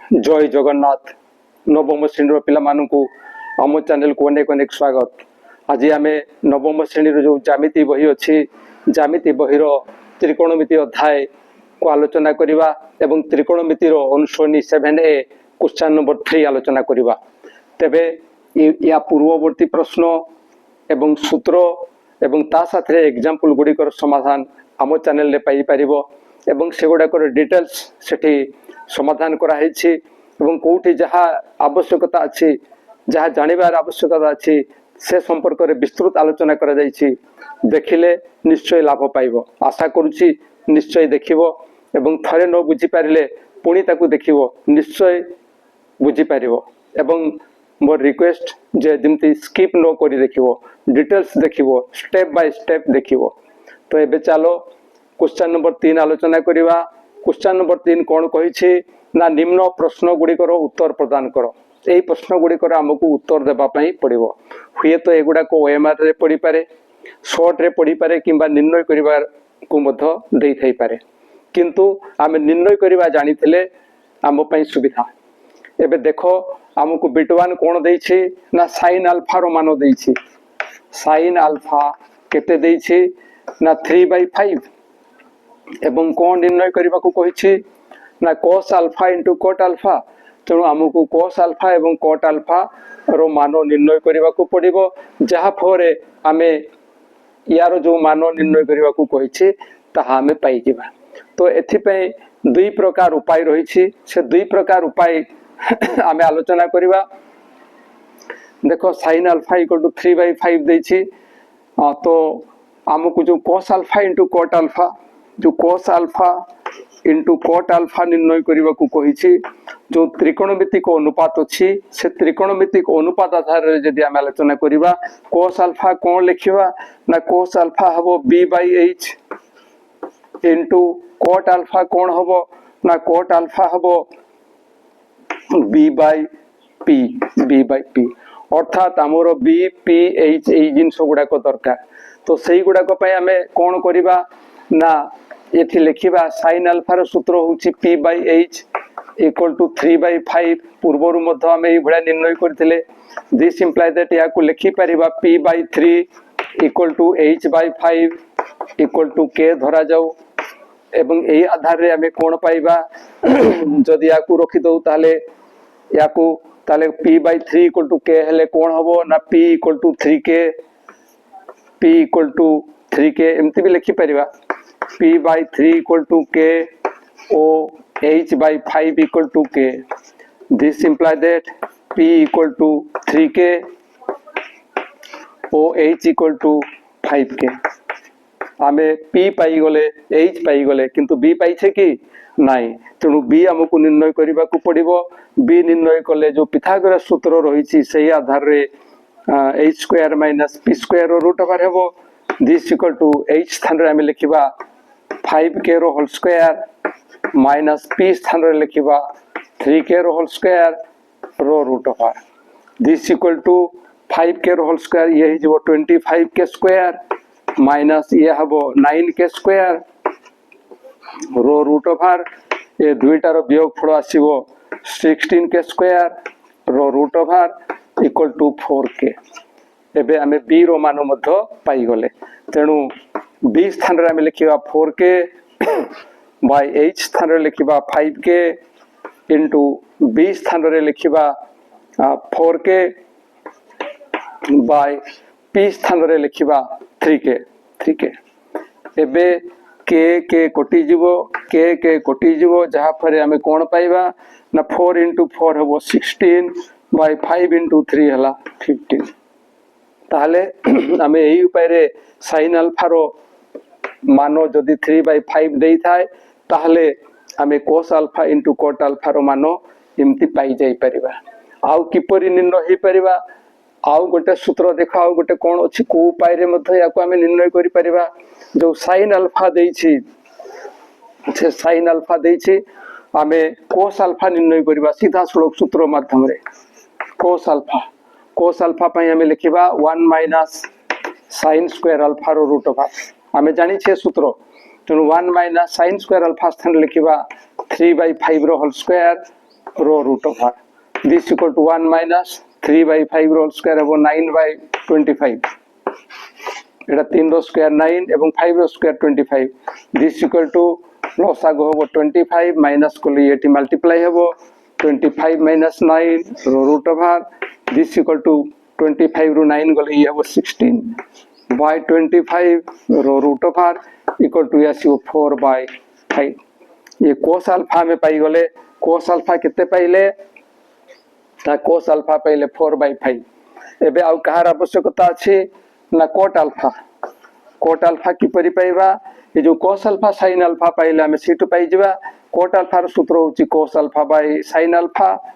जय जगन्नाथ नवम श्रेणी पिला आम चैनल को अनेक अनेक स्वागत। आज आम नवम श्रेणी जो ज्यामिति बही अच्छी ज्यामिति बहीर त्रिकोणमिति अध्याय को आलोचना करवा एवं त्रिकोणमितिर अनुसरणी 7A क्वेश्चन नंबर 3 आलोचना करवा। तेबे या पूर्ववर्ती प्रश्न एवं सूत्र एवं ता साथे एग्जांपल गुड़िकर समाधान आम चैनल रे पाई परिबो एवं सेगुड़ाकर डिटेल्स सेठी समाधान कराई एवं कौटी जहाँ आवश्यकता अच्छी जहाँ जानवर आवश्यकता अच्छी से संपर्क में विस्तृत आलोचना करा देखिले निश्चय लाभ पाइब। आशा करुच्ची निश्चय देखिबो एवं थरे न बुझी पारिले पुणी ताकू देखिबो निश्चय बुझी पारिबो एवं मोर रिक्वेस्ट जे जमती स्किप न करी देखिबो डिटेल्स देखिबो स्टेप बाय स्टेप देखिबो। तो एबे चलो क्वेश्चन नंबर 3 आलोचना करिवा। क्वेश्चन नंबर 3 कौन कही ना निम्न प्रश्न गुड़िकर उत्तर प्रदान कर। यही प्रश्न गुड़िकर आमको उत्तर देवाई पड़ो। हुए तो एगुड़ाक OMR रे पढ़ी पारे शॉर्ट रे पढ़ी पारे किंबा निर्णय करिवार को मध्य देई थाई पारे किंतु आमे निर्णय करिवा जानी थिले आम पई सुविधा। एबे देखो आमको बिटवान कौन देइछि ना साइन अल्फा रो मान देइछि। साइन अल्फा केते देइछि ना 3/5 एवं कौन निर्णय करने को कही ना cos alpha into cot alpha. तेणु आमको cos अल्फा एवं cot अल्फा रो मान निर्णय करने को पड़ो जहाँ फल आमे यार जो मान निर्णय करने को कही ताहा आमे पाई जिबा। तो एथिपई दुई प्रकार उपाय रही से दुई प्रकार उपाय आमे आलोचना करवा। देखो sin अल्फा इक्वल टू 3/5 देछि तो आमको जो cos alpha into cot alpha जो cos alpha into cot alpha निर्णय करने को कही जो त्रिकोणमितिक अनुपात अच्छी से त्रिकोणमितिक अनुपात आधार जदि आम आलोचना करवा cos अल्फा कौन लिखा ना cos अल्फा हम B/H इंटू cot अल्फा कौन हम ना cot अल्फा हम B/P अर्थात आमर BPH जिनस गुड़ाक दरकार। तो सही गुड़ाक आम कौन करवा ना ये लिखा साइन अल्फार सूत्र हूँ P/H इक्वल टू 3/5 पूर्वर आम ये निर्णय करते दिस इम्प्लाय दैट या लिखिपर P/3 equal to H/5 equal to K धरा जाऊ एवं यही आधार रे आम कौन पाइबा जदि या रखीदू ताले या P/3 इक्वल टू K हेले कौन हम ना P equal to 3K P equal to 3K एमती भी लिखिपर P/3 इक्वल टू K ओ H/5 equal to K। This imply that P equal to 3K ओ H इक्वल टू 5K। आमे P पाई गले H पाई गले किंतु B पाइछे कि नाई। तेणु B आमको निर्णय करने को पड़ो। B निर्णय कले जो पिथागोरस सूत्र रही से आधार रे h² minus p² root over हेबो। दिस इक्वल टू H स्थान रे आमे लिखिबा 5K रो होल स्क्वायर माइनस P स्थान रे लिखिबा 3K रो होल स्क्वायर रो root over. This equal to 5K रो होल स्क्वायर ये ही जो 25K स्क्वायर माइनस ये हबो 9K स्क्वायर रो रूट ओवर ये दुईटार वियोगफल आसीबो 16K स्क्वायर रो root over equal to 4K। एबे आमे B रो मान मध्य पाई गले। तेणु B स्थान रे आमे लिखिबा 4K बाय H स्थान रे लिखिबा 5K इंटू B स्थान रे लिखिबा 4K बाय P स्थान रे लिखिबा 3K। एबे के कोटी जीवो जहाँ फरे आमे कौन पाइबा ना 4 इंटू 4 हम 16 बाय 5 इंटू 3 है 15। ताहले आमे यही उपाय रे साइन अल्फा रो मान जदि 3/5 दे थाए ताहले आमे cos alpha into cot alpha रो मान एमती पाई जाई परिबा। आउ किपरि निर्णय हे परिबा आउ गोटे सूत्र देखा आउ गोटे कौन अच्छी को उपाय रे मध्य या आमे निर्णय करि परिबा। जो साइन अल्फा देइछि से साइन अल्फा देइछि आमे cos अल्फा निर्णय करिबा सीधा सड़क सूत्र माध्यम रे। cos अल्फा पई आमे लिखिबा 1 माइनस sin स्क्वायर अल्फा रो रूट ओवर आमे जानि छे सूत्र। तेणु 1 माइनस sin स्क्वायर अल्फा स्थान लिखिबा 3/5 रो होल स्क्वायर रो root over this equal to 1 minus 3/5 रोल स्क्वायर हम 9/25 एटा 3 रो स्क्वायर 9 एवं 5 रो स्क्वायर 25 दिस इक्वल टू लसागु हम 25 माइनस कोली एटी मल्टीप्लाई हम 25 माइनस 9 रो root over this equal to 25 रू 9 गले ये हम 16 by 25 रो रूट ओवर इक्वल टू आसीबो 4/5 ये cos अल्फा में पाई गले cos अल्फा कितने पाइले ता cos अल्फा पाइले 4/5 एबे आउ कहार आवश्यकता अछि ना कोट अल्फा की परि पाइबा ये जो cos अल्फा sin अल्फा पाइले हमें सीटू पाई जिबा कोट अल्फा रो सूत्र होची cos alpha by sin alpha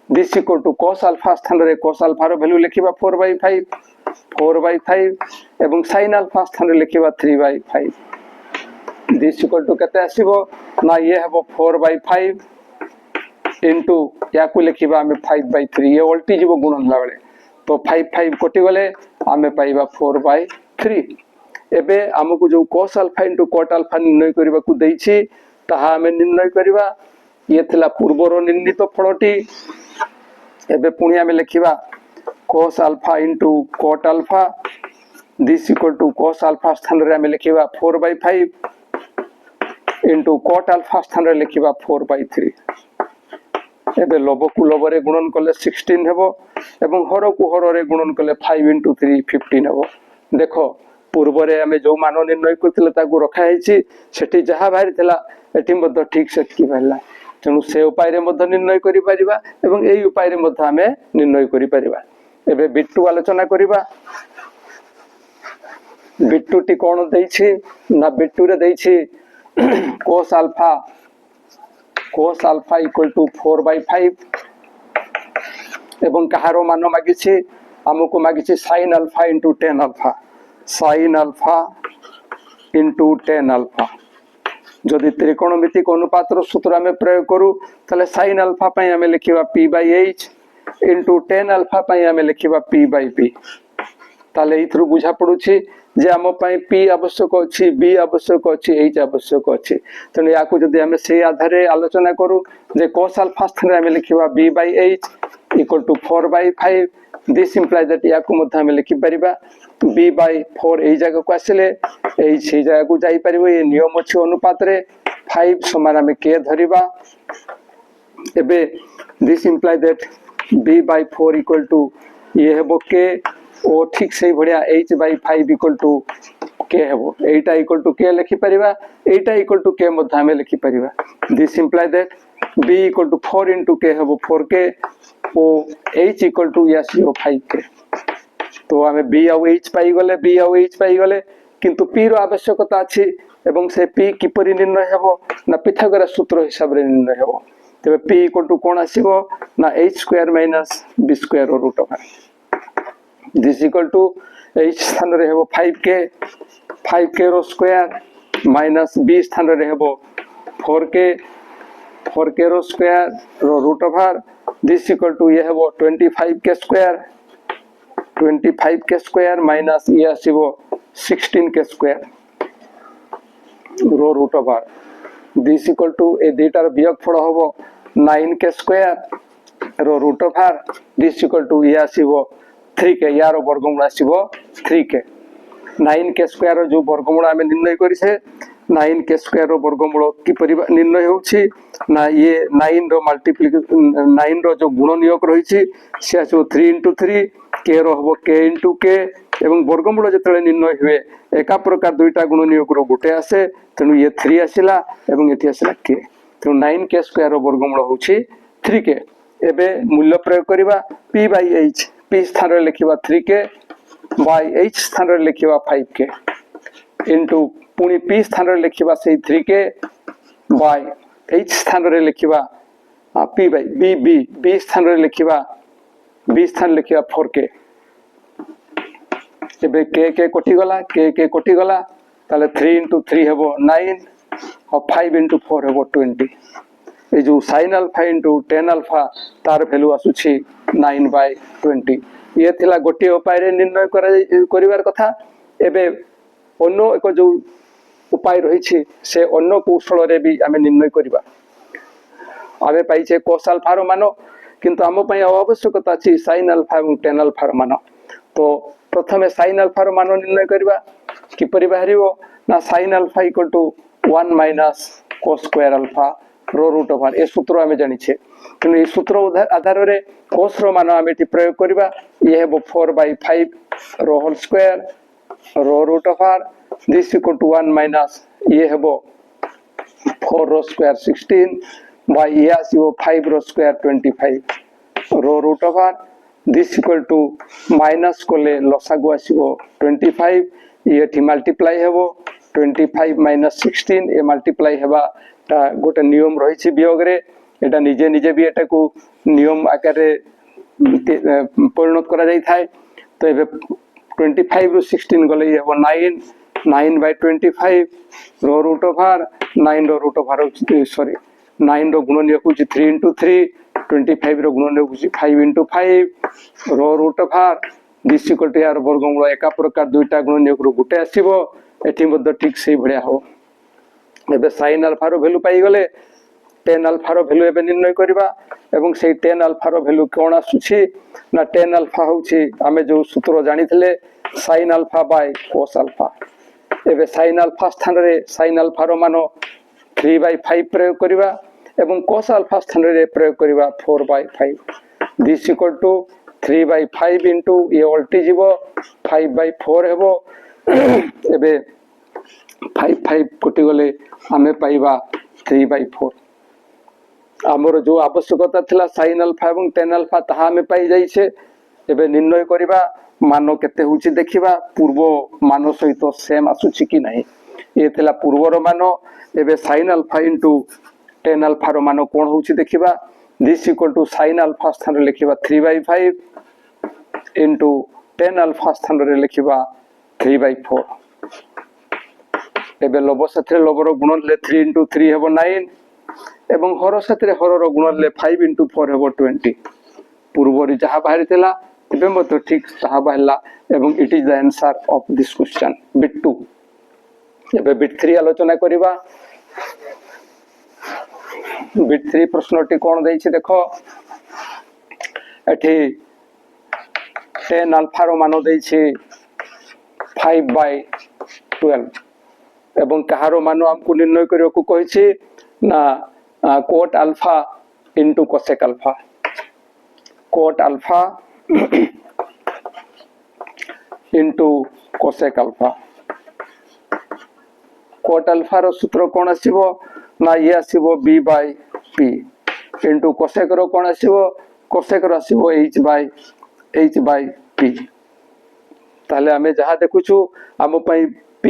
this equal to cos alpha स्थान रे cos अल्फा रो वैल्यू लिखिबा 4/5 एवं sin अल्फा स्थान रे लिखिबा 3/5 दिस इक्वल टू केते आसीबो ना ये हबो 4/5 इनटू याकू लिखिबा हमें 5/3 ये उल्टी जीवो गुणन ला बेले तो 5 कटि गले आमे पाइबा 4/3 एबे हमकु जो cos alpha into cot alpha निर्णय करबा को देइछि ताहा हमें निर्णय करबा ये थिला पूर्वरो निर्णीत फलटी एबे पुणी हमें लिखिबा cos alpha into cot alpha this equal to cos alpha स्थान रे हमें लिखिबा 4/5 इनटू cot अल्फा स्थान रे लिखिबा 4/3 एबे लोभ को लोभ रे गुणन कले 16 हेबो एवं हर को हर रे गुणन कले 5 into 3 15 हेबो देखो पूर्व रे हमें जो मान निर्णय करथिले ताकू रखा हेछि सेठी जहा बाहरी थिला एठी मध्य ठीक सेट की बाहला तेनु से उपाय रे मध्य निर्णय करि परिबा एवं एई उपाय रे मध्य हमें निर्णय करि परिबा एबे बिट्टू आलोचना करिबा बिट्टू टी कोन दैछि ना बिट्टू रे दैछि cos अल्फा इक्वल टू 4/5 एवं कहारो मान मागिछि हमको मागिछि sin alpha into tan alpha sin alpha into tan alpha जदि त्रिकोणमितिक अनुपात रो सूत्र में प्रयोग करू तले sin अल्फा पई हमें लिखिबा p/h इनटू tan अल्फा पई हमें लिखिबा p/p ताले इथरु बुझा पडुछि जे हम पई p आवश्यक अछि b आवश्यक अछि h आवश्यक अछि तने याकू जदि हमें से आधार रे आलोचना करू जे cos अल्फा स्थान रे हमें लिखिबा b/h equal to 4/5 this implies that याकू मध्य हमें लिखि परिबा b/4 एई जगह को आसिले एई से जगह को जाई परिबो ये नियम अछि अनुपात रे 5 समान हमें k धरिबा एबे this implies that b/4 equal to ये हेबो k ओ ठीक से बढ़िया h/5 इक्वल टू k हेबो एटा इक्वल टू k लिखि परिबा एटा इक्वल टू k मध्य हमें लिखि परिबा this implies that b equal to 4 into k हेबो 4k O h equal to या 5k तो हमें b और h पाई गले किंतु p रो आवश्यकता अछि एवं से p किपरि निर्णय हेबो ना पिथागोरस सूत्र हिसाब रे निर्णय हेबो तबे p इक्वल टू कोन आसीबो ना h² - b² root over this equal to h स्थान रे हेबो 5k रो स्क्वायर माइनस b स्थान रे हेबो 4k रो स्क्वायर रो root over this equal to ये हेबो 25k स्क्वायर माइनस ये आसीबो 16k स्क्वायर रो root over this equal to ए डेटार वियोगफल हेबो 9k स्क्वायर रो root over this equal to ये आसीबो 3k यार वर्गमूल आसीबो 3k 9k स्क्वायर जो वर्गमूल हमें निर्णय करि से 9k स्क्वायर रो वर्गमूल की परिबा निर्णय होछि ना ये 9 रो मल्टीप्लिकेशन 9 रो जो गुणनयोग रहिछि से आसीबो 3 into 3 k रो हबो k into k एवं वर्गमूल जतले निर्णय हुए एका प्रकार दुईटा गुणनयोग रो गुटे आसे तेनु ये 3 आसिला एवं एठी आसिला k तेनु 9k स्क्वायर रो वर्गमूल होछि 3k एबे मूल्य प्रयोग करिबा p/h p स्थान रे लिखिबा 3k by h स्थान रे लिखिबा 5k into पुनी p स्थान रे लिखिबा से 3k by h स्थान रे लिखिबा p by b स्थान रे लिखिबा b स्थान लिखिबा 4k एबे k कटि गला ताले 3 into 3 हेबो 9 और 5 into 4 हेबो 20 ए जो sin alpha into tan alpha तार वैल्यू आसुछि 9/20 ये थिला गोटे उपाय रे निर्णय करिवार कथा एबे अन्य एक जो उपाय रही से अन्य कौशल रे भी आमे निर्णय करिबा आमे पाइछे cos अल्फा रो मान किंतु आम पई आवश्यकता अछि sin अल्फा एवं tan अल्फा रो मान तो प्रथमे sin अल्फा रो मान निर्णय करबा किपरि बाहरिबो ना sin alpha equal to 1 minus cos square alpha रो रूट ओवर ए सूत्र आमे जानि छे किंतु ए सूत्र आधार रे cos रो मान आमे टी प्रयोग करबा ये हेबो 4/5 रो होल स्क्वायर रो root over this equal to 1 minus ये हेबो 4 रो स्क्वायर 16 बाय ये आसीबो 5 रो स्क्वायर 25 रो root over this equal to minus कोले लसागु आसीबो 25 ये ठी मल्टीप्लाई हेबो 25 माइनस 16 ए मल्टीप्लाई हेबा ता गोटे नियम रही छि वियोग रे एटा निजे निजे भी एटा को नियम आकार रे परिणत करा जाई थाए तो एबे 25 रो 16 गले ये हेबो 9/25 रो रूट ओवर 9 रो रूट ओवर सॉरी 9 रो गुणनीय होची 3 into 3 25 रो गुणनीय होची 5 into 5 रो root over this equal to यार वर्गमूल एका प्रकार दुईटा गुणनीय रो गुटे आसीबो एठी मध्ये ठीक सेही भलिया हो एबे sin अल्फा रो वैल्यू पाई गले tan अल्फा रो वैल्यू एबे निर्णय करबा एवं सेही tan अल्फा रो वैल्यू कोन आसुछि ना tan अल्फा होछि आमे जो सूत्र जानिथिले sin alpha by cos alpha एबे sin अल्फा स्थान रे sin अल्फा रो मान 3/5 प्रयोग करबा एवं cos अल्फा स्थान रे प्रयोग करबा 4/5 दिस इक्वल टू 3/5 into ये उल्टी जीवो 5/4 हेबो एबे 5 कोटी गले आमे पाइबा 3/4 हमर जो आवश्यकता थिला sin अल्फा एवं tan अल्फा ताहा आमे पाई जाई छे एबे निर्णय करबा मान केते होची देखिबा पूर्व मान सहित सेम आसुची कि नाही ये थिला पूर्व रो मान एबे sin alpha into tan alpha रो मान कोन होची देखिबा this equal to sin alpha स्थान रे लिखिबा 3/5 into tan अल्फा स्थान रे लिखिबा 3/4 एबे लब साथे लबर गुणन ले 3 into 3 हेबो 9 एवं हर साथे हर रो गुणन ले 5 into 4 हेबो 20 पूर्व रि जहा बाहरी थिला एबे मतो ठीक ताहा बाहला एवं it is the answer of this question bit 2 एबे बिट 3 आलोचना करिबा बिट 3 प्रश्नटी कोन दै छी देखो एठी tan अल्फा रो मान दै छी 5/12 एवं कहारो मान हमको निर्णय करियो को कहि छी ना cot alpha into cosec alpha cot alpha into cosec alpha cot alpha रो सूत्र कोन आसीबो ना ये आसीबो b by p into cosec row cone आसीबो cosec row आसीबो h by p ताले हमें जहा देखुछु हम पई p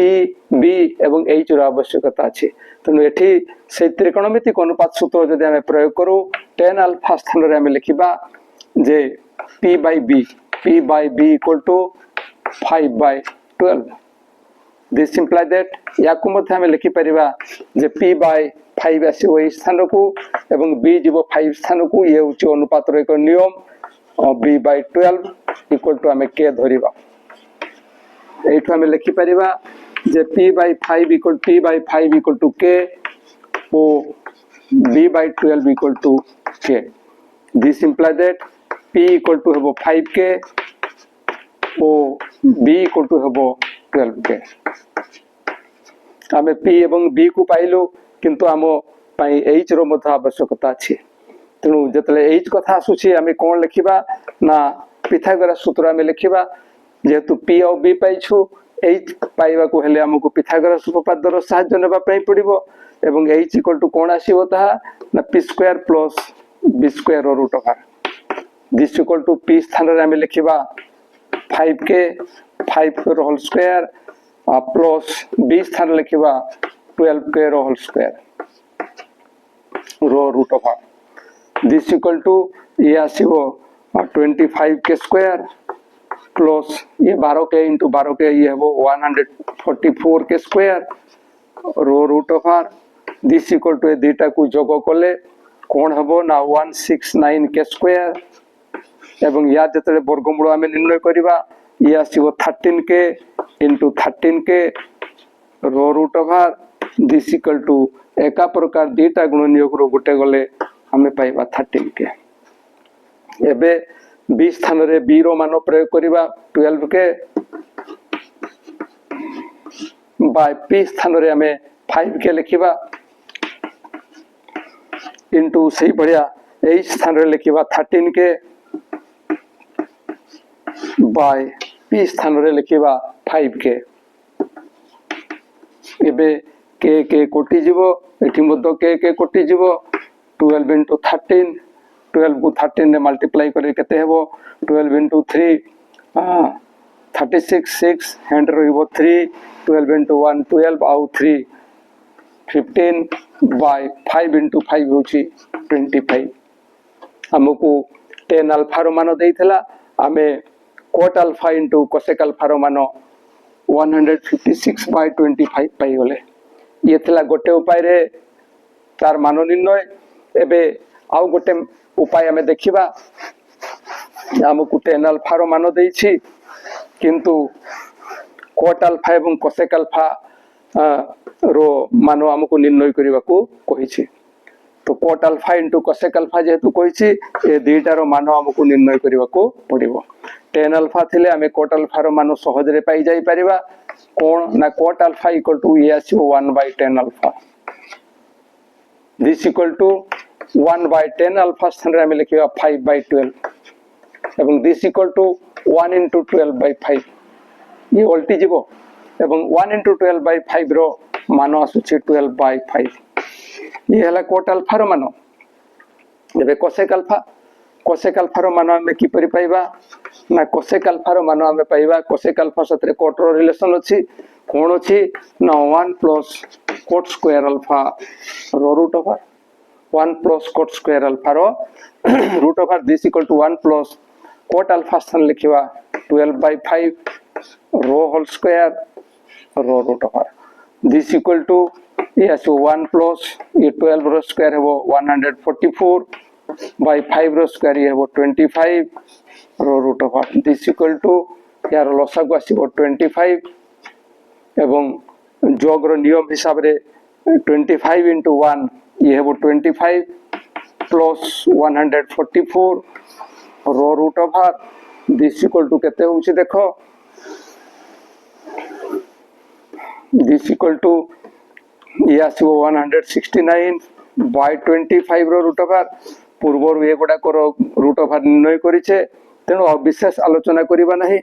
b एवं h रो आवश्यकता अछि तनु एठी से त्रिकोणमितिक अनुपात सूत्र जदि हमें प्रयोग करू tan अल्फा स्थान रे हमें लिखिबा जे p by b equal to 5/12 this imply that याकु मध्ये हमें लिखि परिबा जे p by 5 आसी ओई स्थान को एवं b जीवो 5 स्थान को ये उच्च अनुपात रो एक नियम b/12 equal to हमें k धरिबा एठु हमें लिखि परिबा जे p/5 equal to k O b/12 equal to k this imply that p equal to हेबो 5k O b equal to हेबो 12k हमें p एवं b को पाइलो किंतु हमो पई h रो मथ आवश्यकता अछि तेनु जतले h कथा आसुछि हमें कोन लिखिबा ना पिथागोरस सूत्र हमें लिखिबा जेतु p और b पाइछु h पाइबा को हेले हमको पिथागोरस उपपाद्य रो सहाय्य नेबा पई पड़िबो एवं h इक्वल टू कोन आसीबो ता ना p square plus b square रो root over this equal to p स्थान रे हमें लिखिबा 5k रो होल स्क्वायर प्लस b स्थान लिखिबा 12k रो होल स्क्वायर रो root over this equal to ये आसीबो 25k स्क्वायर प्लस ये 12k into 12k ये हेबो 144k स्क्वायर रो root over this equal to ए दुटा को जोग कले कोन हेबो ना 169k स्क्वायर एवं या जतले वर्गमूल हमें निर्णय करिबा ये आसीबो 13k into 13k रो root over this equal to एका प्रकार दुटा गुणनीयक रो गुटे गले आमे पाइबा 13 के एबे बी स्थान रे बी रो मान प्रयोग करिबा 12 के बाय पी स्थान रे आमे 5 के लिखिबा इनटू सही बढ़िया एच स्थान रे लिखिबा 13 के बाय पी स्थान रे लिखिबा 5 के एबे के कोटि जीवो एठी मध्य के कोटि जीवो 12 into 13 12 को 13 ने मल्टीप्लाई करे केते हेबो 12 into 3 36 6 हैंड रहिबो 3 12 into 1 12 आउ 3 15 बाय 5 into 5 होची 25 हमको tan अल्फा रो मान देइथला आमे cot alpha into cosec alpha रो मान 156 by 25 पाई गले ये थला गोटे उपाय रे तार मान निर्णय एबे आउ गोटे उपाय हमें देखिबा हमकु tan अल्फा रो मान देइछि किंतु cot अल्फा एवं cosec अल्फा रो मान हमकु निर्णय करबा को कहिछि तो cot alpha into cosec alpha जेतु कहिछि ए दुईटा रो मान हमकु निर्णय करबा को पड़िबो tan अल्फा थिले हमें cot अल्फा रो मान सहज रे पाई जाई परिबा कोन ना cot अल्फा इक्वल टू ए आछो 1 by tan alpha this equal to 1 by tan alpha स्थान रे हमें लिखिबा 5 by 12 एवं this equal to 1 into 12 by 5 ये उल्टी जीवो एवं 1 into 12 by 5 रो मान आसुछि 12 by 5 ये हला cot अल्फा रो मान एबे cosec अल्फा रो मान हमें की परि पाइबा ना cosec अल्फा रो मान हमें पाइबा cosec अल्फा साथे cot रो रिलेशन अछि कोन अछि ना 1 plus cot square अल्फा रो root over 1 plus cot square alpha रो root over this equal to 1 plus cot alpha स्थान लिखिबा 12 by 5 रो होल स्क्वायर रो root over this equal to ये आसो 1 plus ये 12 रो स्क्वायर हेबो 144 by 5 रो स्क्वायर ये हेबो 25 रो root over this equal to यार लसागु आसीबो 25 एवं जोग रो नियम हिसाब रे 25 into 1 ये हेबो 25 plus 144 रो root over this equal to केते होउछि देखो दिस इक्वल टू ये आसीबो 169 by 25 रो रूट ओवर पूर्वर ये गोडा को रूट ओवर निर्णय करिছে तेणु विशेष आलोचना करिबा नाही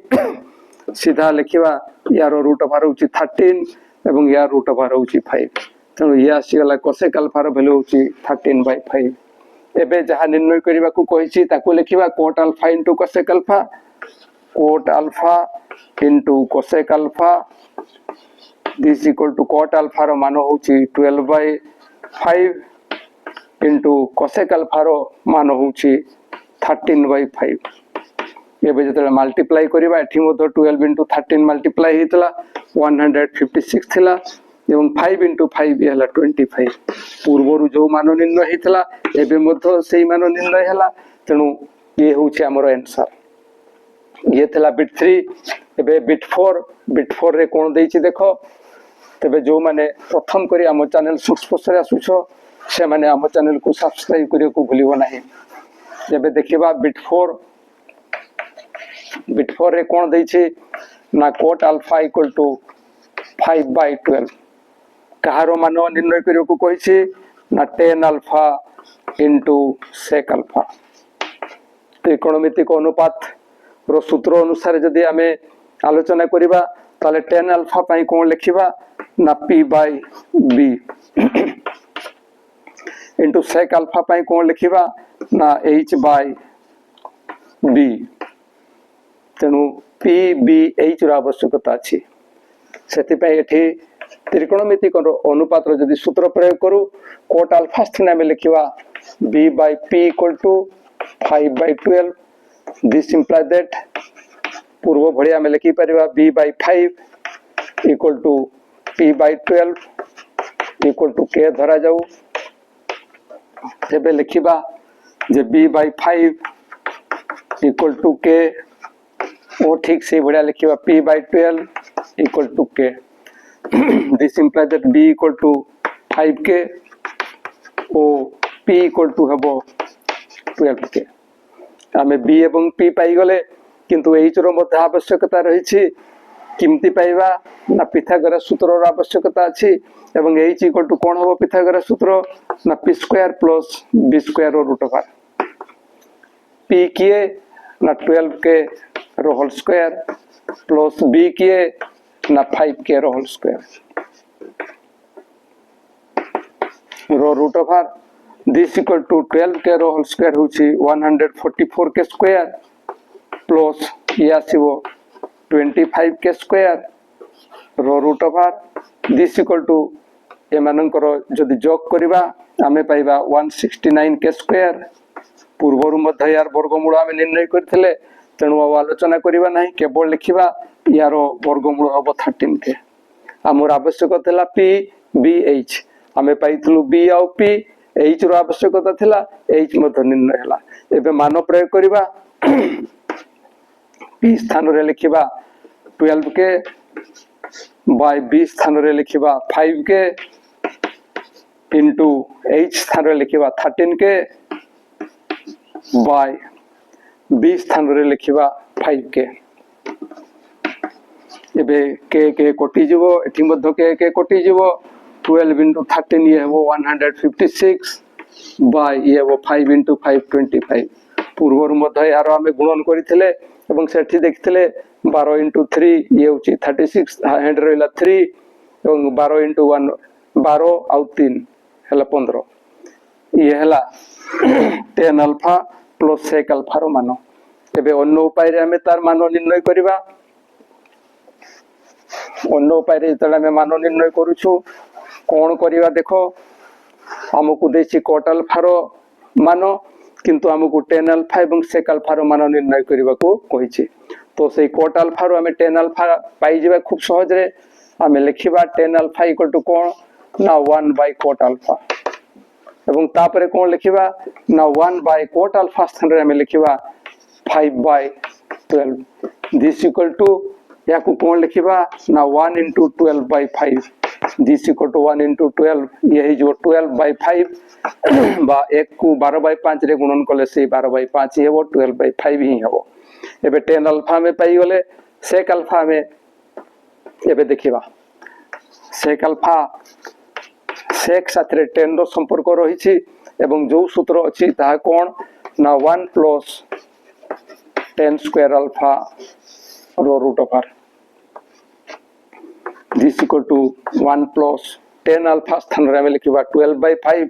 सीधा लिखिबा यार रूट ओवर होउछि 13 एवं यार रूट ओवर होउछि 5 तेणु ये आसी गला cosec अल्फा रो वैल्यू होउछि 13 by 5 एबे जहा निर्णय करिबा को कहिछि ताको लिखिबा cot alpha into cosec alpha cot alpha into cosec alpha this equal to cot alpha रो मान होउछि 12 by 5 into cosec अल्फा रो मान होउछि 13 by 5 एबे जतले मल्टीप्लाई करिबा एठी मधो 12 into 13 मल्टीप्लाई हितला 156 थिला एवं 5 into 5 हला 25 पूर्वरु जो मान निर्णय हितला एबे मधो सेही मान निर्णय हला तेनु ये होउछि हमर आंसर ये थिला बिट 3 एबे बिट 4 रे कोन देइछि देखो तबे जो माने प्रथम करी हम चैनल संस्पर्शरे आसुछो से माने हम चैनल को सब्सक्राइब करियो को भूलिबो नाही जेबे देखिबा बिट 4 रे कोन देइछि ना cot alpha equal to 5 by 12 कहारो मान निर्णय करियो को कहिछि ना tan alpha into sec alpha त्रिकोणमितिक अनुपात रो सूत्र अनुसार जदि हमें आलोचना करिबा ताले tan अल्फा पई कोन लिखिबा ना p by b into sec alpha पई कोन लिखिबा ना h by b तेनु p b h रो आवश्यकता अछि सेति पई एठी त्रिकोणमितिक अनुपात रो जदि सूत्र प्रयोग करू cot अल्फा स्थान में लिखिबा b by p equal to 5 by 12 this implies that पूर्व भड़िया में लिखि परिबा b by 5 equal to p by 12 equal to k धरा जाऊ तेबे लिखिबा जे b by 5 equal to k ओ ठीक से बढ़िया लिखिबा p by 12 equal to k this implies that b equal to 5k ओ P इक्वल टू हेबो 12k आमे B एवं P पाई गले किंतु H रो मध्य आवश्यकता रही किमती पाइबा ना पिथागोरस सूत्र रो आवश्यकता अछि एवं H इक्वल टू कोन हो पिथागोरस सूत्र ना p square plus b square रो रूट ओवर p किए ना 12k रो होल स्क्वायर प्लस b किए ना 5k रो होल स्क्वायर रो root over this equal to 12k रो होल स्क्वायर होची 144k स्क्वायर प्लस या सिवो 25k स्क्वायर रो root over this equal to एमानकर जदि जोग करिबा आमे पाइबा 169k स्क्वायर पूर्वरु मध्य यार वर्गमूल आमे निर्णय करथिले तेणु आलोचना करिबा नाही केवल लिखिबा यार वर्गमूल हबो 13k हमर आवश्यक थिला p b h आमे पाइथलु b आ p h रो आवश्यकता थिला h मध्य निर्णय हला एबे मान प्रयोग करिबा p स्थान रे लिखिबा 12k बाय b स्थान रे लिखिबा 5k इंटू h स्थान रे लिखिबा 13k बाय b स्थान रे लिखिबा 5k एबे k k कोटी जीवो एठी मध्य k कोटी जीवो 12 into 13 ये वो 156 बाय ये वो 5 into 5 25 पूर्वर मध्य यार आमे गुणन करिथिले एवं सेठी देखिथिले 12 into 3 ये होची 36 हैंड रहला 3 एवं 12 into 1 12 आउ 3 हला 15 ये हला 10 अल्फा प्लस sec अल्फा रो मान एबे अन्य उपाय रे आमे तार मान निर्णय करिबा अन्य उपाय रे जतला आमे मान निर्णय करूछु कोन करिबा देखो हमकु देछि cot अल्फा रो मान किंतु हमकु 10 अल्फा एवं sec अल्फा रो मान निर्णय करिबा को कहिछि तो से cot अल्फा रो हमें 10 अल्फा पाई जेबा खूब सहज रे हमें लिखिबा 10 अल्फा इक्वल टू कोन ना 1 बाय cot अल्फा एवं तापरे कोन लिखिबा ना 1 बाय cot अल्फा स्थान रे हमें लिखिबा 5 बाय 12 दिस इक्वल टू याकु कोन लिखिबा ना 1 into 12 by 5 this equal to 1 into 12 यही जो 12 by 5 बा 1 को 12 by 5 रे गुणन कले से 12 by 5 हे वो 12 by 5 ही हेबो एबे 10 अल्फा में पाई गले sec अल्फा में एबे देखिबा sec अल्फा sec साथरे 10 रो संपर्क रहिछि एवं जो सूत्र अछि ता कोन ना 1 प्लस 10 स्क्वायर अल्फा रो root over this equal to 1 plus 10 alpha स्थान रे लिखिबा 12 by 5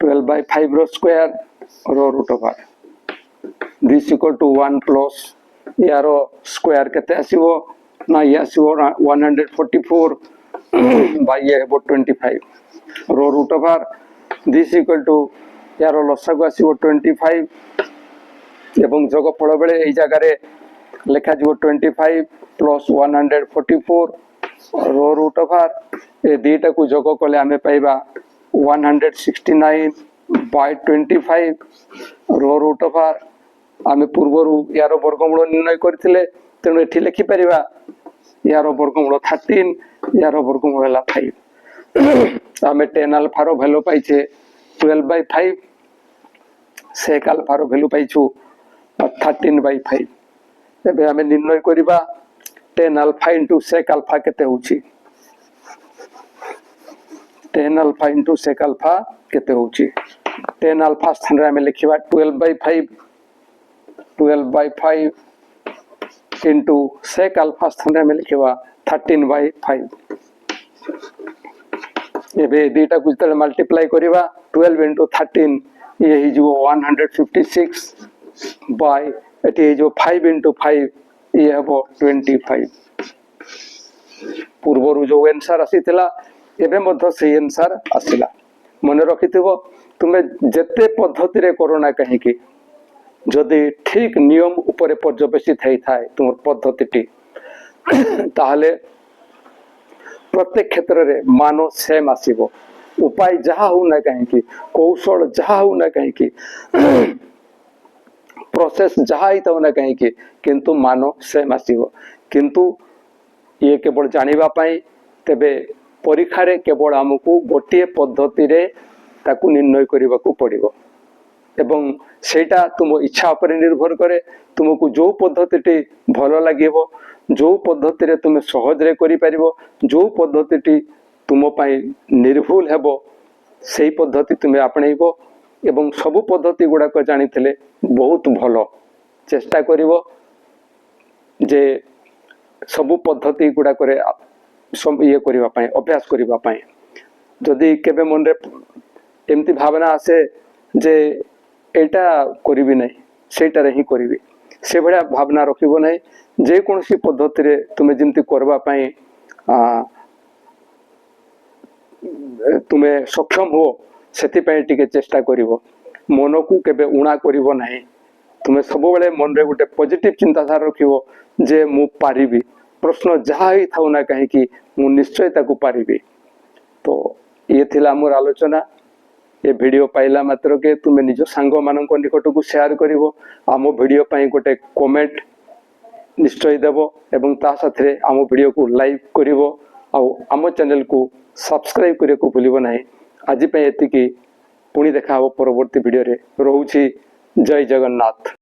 12 by 5 रो स्क्वायर रो root over this equal to 1 plus यारो स्क्वायर केते आसीबो ना या आसीबो 144 बाय ये हेबो 25 रो root over this equal to यारो लसागु आसीबो 25 एवं जोगफल बेले एई जगह रे लेखा जिवो 25 प्लस 144 रो रूट ओवर ए दीटा को जोग कले आमे पाइबा 169 बाय 25 रो रूट ओवर आमे पूर्वरु यार वर्गमूल निर्णय करथिले तेनु एठी लिखि परिबा यार वर्गमूल 13 यार वर्गमूल हला 5 आमे 10 अल्फा रो वैल्यू पाइछे 12 by 5 sec अल्फा रो वैल्यू पाइछु 13 by 5 एबे आमे निर्णय करिबा 10 अल्फा into sec अल्फा केते होछि 10 अल्फा into sec अल्फा केते होछि 10 अल्फा स्थान रे आमे लिखिबा 12 by 5 into sec अल्फा स्थान रे आमे लिखिबा 13 by 5 एबे दीटा को जतले मल्टीप्लाई करिबा 12 into 13 ये ही जो 156 बाय एटी जो 5 into 5 ये हबो 25 पूर्वरु जो आंसर आसीतला एबे मध्य से आंसर आसीला मन रखिथिबो तुमे जते पद्धति रे करोना कहि कि जदि ठीक नियम ऊपर पर्यवेसित हेई थाए तुम पद्धतिटी ताहले प्रत्येक क्षेत्र रे मानो सेम आसीबो उपाय जहा हो ना कहि कि कौशल जहा हो ना कहि कि प्रोसेस जहा ही तो ना कहि कि किंतु मानो सेम आसीबो किंतु ये केवल जानिबा पई तेबे परीक्षा रे केवल आमको गोटे पद्धति रे ताकू निर्णय करने को पड़ो एवं सेटा तुम इच्छा पर निर्भर करे तुमको जो पद्धति भल लगे जो पद्धति रे तुम सहज रे करि परिबो जो पद्धति तुम पाई निर्भुल हेबो सेही पद्धति तुम आपणेबो एवं सबु पद्धति गुड़ाक जानी बहुत भल चेष्टा करिवो जे सबु पद्धति गुड़ाक ये करबा पई अभ्यास करबा पई जदि केबे मन रे एमती भावना आसे जे एटा करिवि नै सेटा रे ही करिवि से भड़ा भावना रखिबो नै जे कोनसी पद्धति रे तुमे जिमती करबा पई तुमे सक्षम हो सेति पई टिके चेष्टा करिवो मन को केबे उणा करिवो नै तुमे सब बेले मन रे गोटे पॉजिटिव चिंताधारा रखिवो जे मु पारिबी प्रश्न जहा ही थाउ ना कहीं कि मु निश्चय ताकू पारिबी। तो ये थिला मोर आलोचना ये वीडियो पाइला मात्र के तुमे निज सांग मानक निकट को शेयर करिवो आम वीडियो पई गोटे कमेंट निश्चय देबो एवं ता साथे आम वीडियो को लाइक करिवो आम चैनल को सब्सक्राइब करे को भूलिबो नाही। आज पे एतिकी पुणी देखा परवर्ती वीडियो रे रहूची। जय जगन्नाथ।